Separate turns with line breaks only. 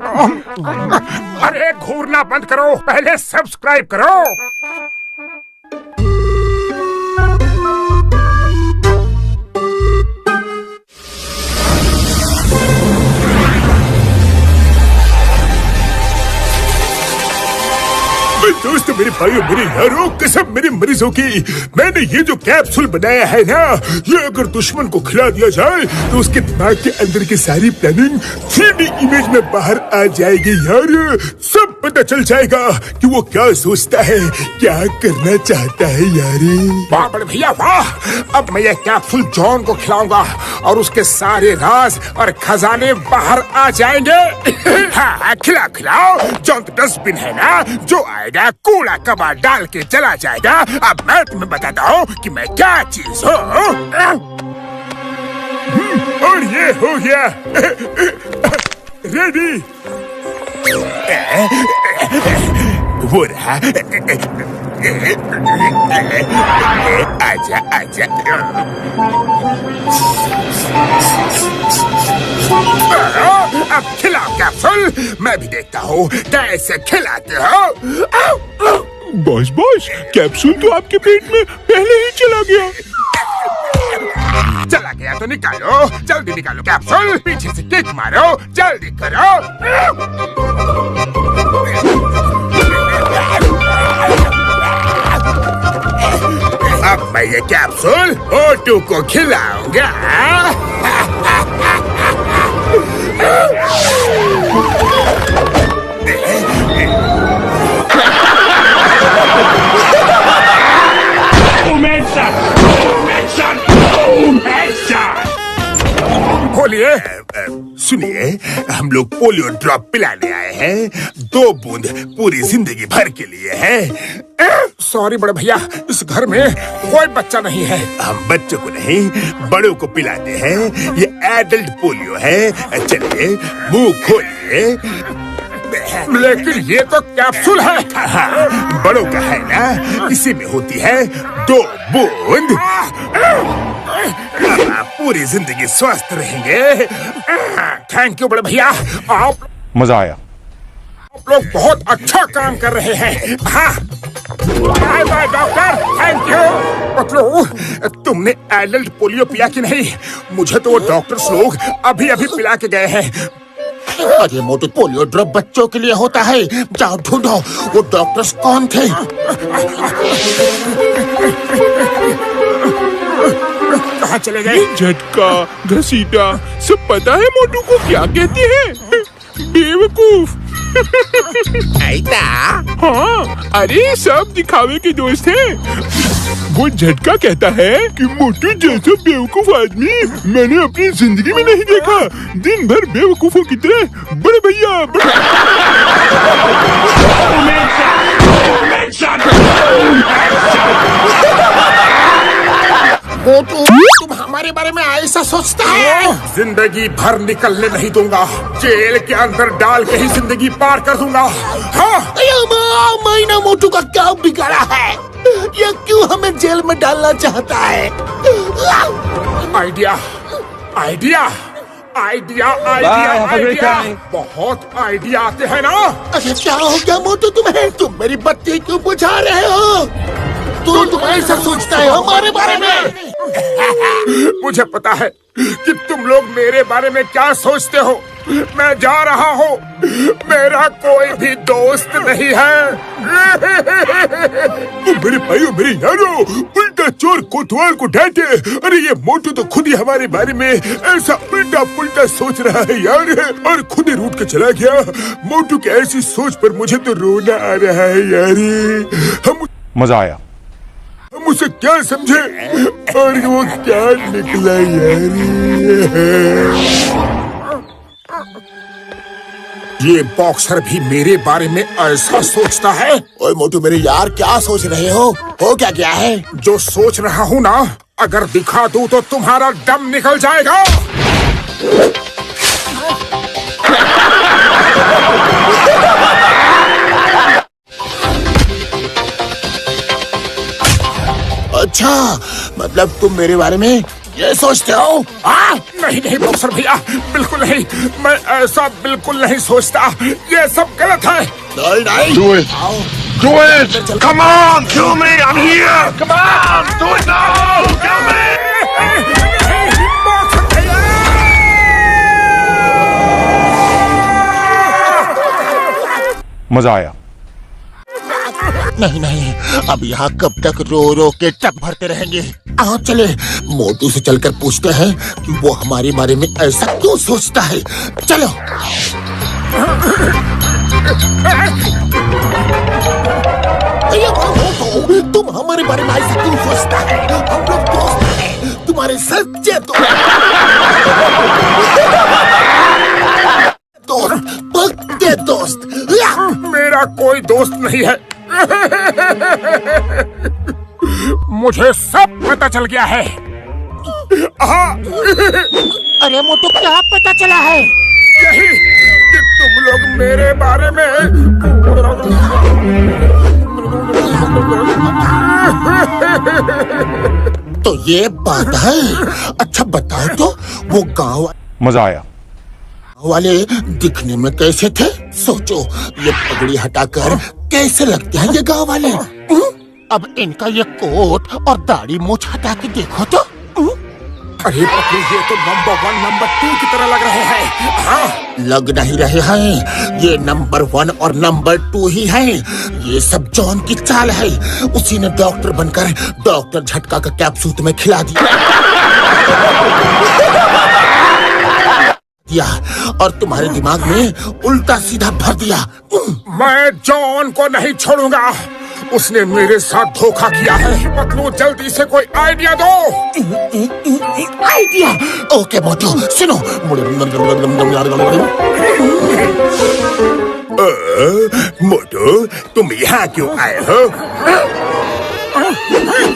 अरे घूरना बंद करो, पहले सब्सक्राइब करो।
दोस्तों, मेरे भाइयों, मेरे यारों, कसम मेरे मरीजों की, मैंने ये जो कैप्सूल बनाया है ना, ये अगर दुश्मन को खिला दिया जाए तो उसके दिमाग के अंदर की सारी प्लानिंग 3D इमेज में बाहर आ जाएगी यार। सब पता चल जाएगा कि वो क्या सोचता है, क्या करना चाहता है यार।
वाह बड़े भैया वाह! अब मैं ये कैप्सूल जॉन को खिलाऊंगा और उसके सारे राज और खजाने बाहर आ जाएंगे। हाँ, खिलाओ। जॉन तो डस्टबिन है ना, जो आएगा कूड़ा कबाड़ डाल के चला जाएगा। अब मैं तुम्हें बताता हूँ कि मैं क्या चीज हूँ।
और ये हो गया रेडी।
वो रहा। आजा। अब खिलाओ कैप्सूल, मैं भी देखता हूँ कैसे खिलाते हो।
बॉस, कैप्सूल तो आपके पेट में पहले ही चला गया।
चला गया तो निकालो, जल्दी निकालो कैप्सूल। पीछे से किक मारो, जल्दी करो। अब मैं ये कैप्सूल मोटू को खिलाऊंगा। खोलिए। सुनिए, हम लोग पोलियो ड्रॉप पिलाने आए हैं। 2 बूंद पूरी जिंदगी भर के लिए है। सॉरी बड़े भैया, इस घर में कोई बच्चा नहीं है। हम बच्चों को नहीं, बड़ों को पिलाते हैं। ये एडल्ट पोलियो है। चलिए, मुंह खोलिए। लेकिन ये तो कैप्सूल है। हाँ, बड़ों का है ना, इसी में होती है 2 बूंद। आप पूरी जिंदगी स्वस्थ रहेंगे। थैंक यू बड़े भैया, आप
मजा आया।
आप लोग बहुत अच्छा काम कर रहे हैं। हाँ, by doctor, thank you. Patlu, तुमने एडल्ट पोलियो पिया कि नहीं? मुझे तो वो डॉक्टर्स लोग अभी पिला के गए हैं। अरे मोटू, पोलियो ड्रॉप बच्चों के लिए होता है। जाओ ढूंढो वो डॉक्टर्स कौन थे। कहाँ चले गए?
झटका, घसीटा, सब पता है मोटू को क्या कहते हैं? बेवकूफ। हाँ, अरे सब दिखावे के दोस्त हैं। वो झटका कहता है कि मोटू जैसा बेवकूफ आदमी मैंने अपनी जिंदगी में नहीं देखा। दिन भर बेवकूफों की तरह बड़े भैया
मोटू, तुम हमारे बारे में ऐसा सोचता है? जिंदगी भर निकलने नहीं दूंगा। जेल के अंदर डाल के ही जिंदगी पार कर दूंगा। हाँ?
मैंने मोटू का क्या बिगाड़ा है? ये क्यों हमें जेल में डालना चाहता है?
आइडिया। बहुत आइडिया आते हैं ना।
अरे क्या हो गया मोटू तुम्हें? तुम मेरी बत्ती क्यों बुझा रहे हो? तुम ऐसा सोचता है हमारे बारे में?
मुझे पता है कि तुम लोग मेरे बारे में क्या सोचते हो। मैं जा रहा हूँ, मेरा कोई भी दोस्त नहीं है।
मेरे भाइयों, मेरे यारों, उल्टा चोर कोतवाल को डांटे। अरे ये मोटू तो खुद ही हमारे बारे में ऐसा उल्टा पुल्टा सोच रहा है यार, और खुद ही रूठ के चला गया। मोटू की ऐसी सोच पर मुझे तो रोना आ रहा है यार।
मजा आया।
हम उसे क्या समझे और वो क्या निकला यार।
ये बॉक्सर भी मेरे बारे में ऐसा सोचता है।
ओए मोटू मेरे यार, क्या सोच रहे हो? क्या क्या है?
जो सोच रहा हूँ ना, अगर दिखा दूँ तो तुम्हारा दम निकल जाएगा।
अच्छा, मतलब तुम मेरे बारे में ये सोचते हो? हाँ?
नहीं नहीं बॉक्सर भैया, बिल्कुल नहीं। मैं ऐसा बिल्कुल नहीं सोचता। ये सब गलत है।
नहीं।
Do it. Do it. Come on, kill me. I'm here. Come on, do it now. Kill me.
Boxer भैया!
मजा आया।
नहीं, अब यहाँ कब तक रो रो के टक भरते रहेंगे? आओ चले, मोटू से चलकर पूछते हैं कि वो हमारे बारे में ऐसा क्यों सोचता है। चलो। भैया मोटू, तुम हमारे बारे में ऐसा क्यों सोचता है? हम लोग दोस्त हैं, तुम्हारे सच्चे दोस्त, पक्के दोस्त।
मेरा कोई दोस्त नहीं है। मुझे सब पता चल गया है।
अरे मोटू, क्या पता चला है?
यही कि तुम लोग मेरे बारे में
तो ये बात है। अच्छा बताओ तो, वो गांव
मजा आया।
वाले दिखने में कैसे थे? सोचो, ये पगड़ी हटाकर कैसे लगते हैं ये गांव वाले? अब इनका ये कोट और दाढ़ी मूछ हटा के देखो तो।
अरे पत्नी, ये तो नंबर 1 नंबर 2 की तरह लग रहे हैं। हाँ,
लग नहीं रहे हैं, ये नंबर 1 और नंबर 2 ही हैं। ये सब जॉन की चाल है। उसी ने डॉक्टर बनकर डॉक्टर झटका का कैप्सूल तुम्हें खिला दिया और तुम्हारे दिमाग में उल्टा सीधा भर दिया।
मैं जॉन को नहीं छोड़ूंगा। उसने मेरे साथ धोखा किया है। पतलू, जल्दी से कोई आइडिया दो।
आइडिया? ओके मोटू, सुनो।
मोटू, तुम यहाँ क्यों आए हो?